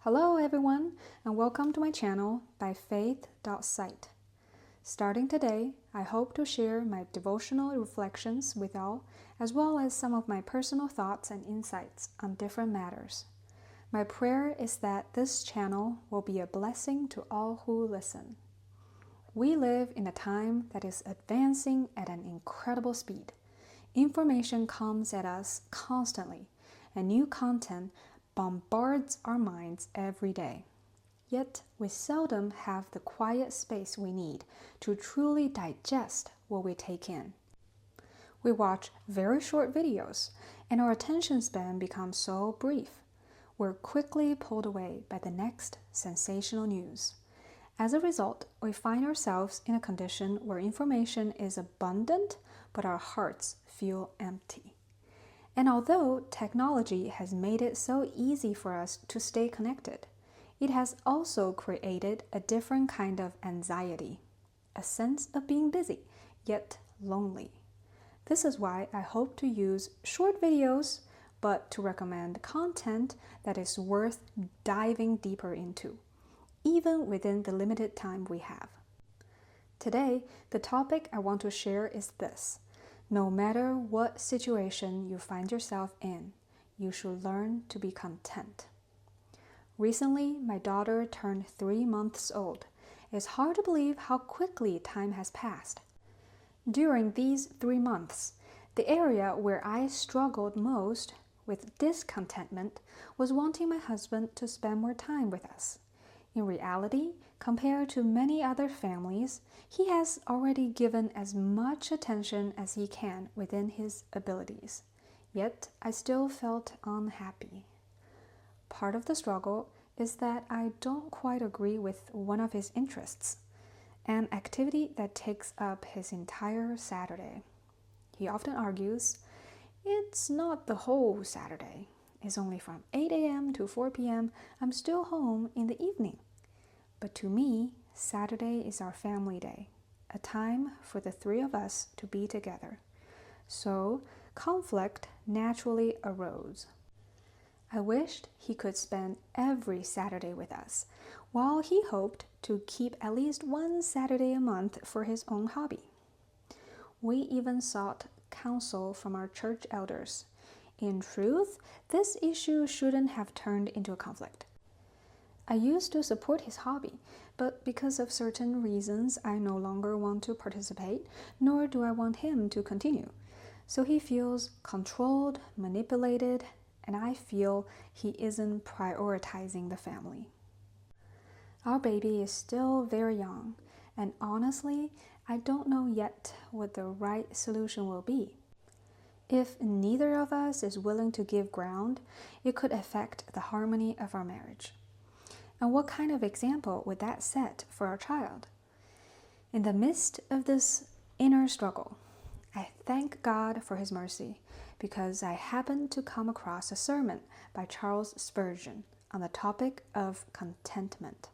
Hello everyone, and welcome to my channel by faith.site. Starting today, I hope to share my devotional reflections with all, as well as some of my personal thoughts and insights on different matters. My prayer is that this channel will be a blessing to all who listen. We live in a time that is advancing at an incredible speed. Information comes at us constantly, and new content bombards our minds every day. Yet, we seldom have the quiet space we need to truly digest what we take in. We watch very short videos, and our attention span becomes so brief. We're quickly pulled away by the next sensational news. As a result, we find ourselves in a condition where information is abundant, but our hearts feel empty. And although technology has made it so easy for us to stay connected, it has also created a different kind of anxiety, a sense of being busy, yet lonely. This is why I hope to use short videos, but to recommend content that is worth diving deeper into, even within the limited time we have. Today, the topic I want to share is this. No matter what situation you find yourself in, you should learn to be content. Recently, my daughter turned 3 months old. It's hard to believe how quickly time has passed. During these 3 months, the area where I struggled most with discontentment was wanting my husband to spend more time with us. In reality, compared to many other families, he has already given as much attention as he can within his abilities. Yet, I still felt unhappy. Part of the struggle is that I don't quite agree with one of his interests, an activity that takes up his entire Saturday. He often argues, it's not the whole Saturday. It's only from 8 a.m. to 4 p.m. I'm still home in the evening. But to me, Saturday is our family day, a time for the three of us to be together. So, conflict naturally arose. I wished he could spend every Saturday with us, while he hoped to keep at least one Saturday a month for his own hobby. We even sought counsel from our church elders. In truth, this issue shouldn't have turned into a conflict. I used to support his hobby, but because of certain reasons, I no longer want to participate, nor do I want him to continue. So he feels controlled, manipulated, and I feel he isn't prioritizing the family. Our baby is still very young, and honestly, I don't know yet what the right solution will be. If neither of us is willing to give ground, it could affect the harmony of our marriage. And what kind of example would that set for our child? In the midst of this inner struggle, I thank God for His mercy because I happened to come across a sermon by Charles Spurgeon on the topic of contentment.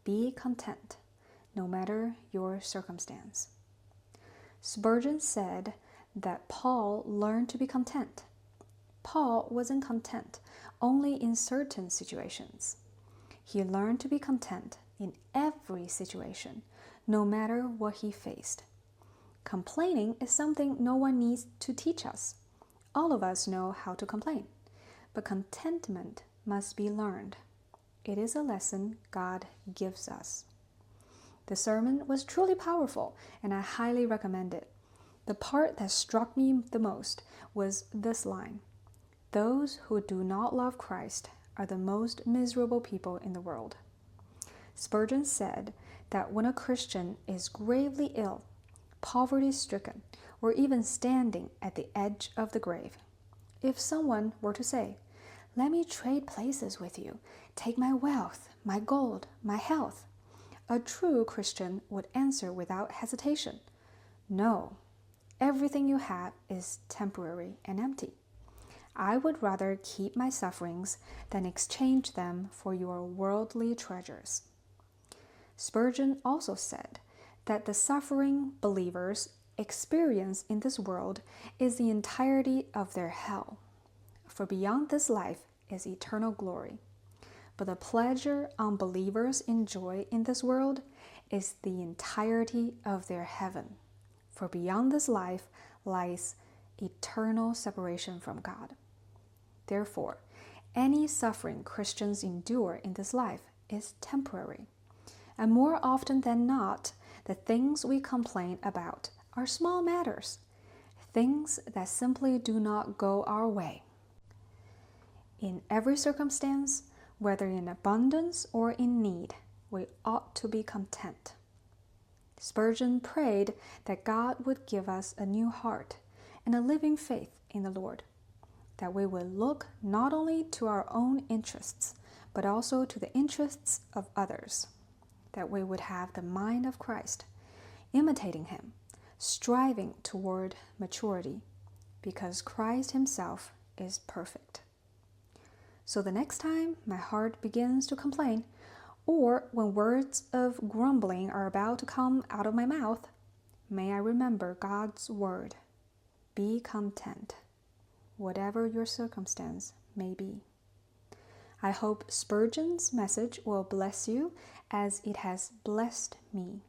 Be content, no matter your circumstance. Spurgeon said that Paul learned to be content. Paul wasn't content only in certain situations. He learned to be content in every situation, no matter what he faced. Complaining is something no one needs to teach us. All of us know how to complain, but contentment must be learned. It is a lesson God gives us. The sermon was truly powerful, and I highly recommend it. The part that struck me the most was this line: "Those who do not love Christ are the most miserable people in the world." Spurgeon said that when a Christian is gravely ill, poverty-stricken, or even standing at the edge of the grave, if someone were to say, "Let me trade places with you, take my wealth, my gold, my health," a true Christian would answer without hesitation, "No, everything you have is temporary and empty. I would rather keep my sufferings than exchange them for your worldly treasures." Spurgeon also said that the suffering believers experience in this world is the entirety of their hell, for beyond this life is eternal glory. but the pleasure unbelievers enjoy in this world is the entirety of their heaven. For beyond this life lies eternal separation from God. Therefore, any suffering Christians endure in this life is temporary. And more often than not, the things we complain about are small matters, things that simply do not go our way. In every circumstance, whether in abundance or in need, we ought to be content. Spurgeon prayed that God would give us a new heart and a living faith in the Lord, that we would look not only to our own interests, but also to the interests of others, that we would have the mind of Christ, imitating him, striving toward maturity, because Christ himself is perfect. So the next time my heart begins to complain, or when words of grumbling are about to come out of my mouth, may I remember God's word. Be content, whatever your circumstance may be. I hope Spurgeon's message will bless you as it has blessed me.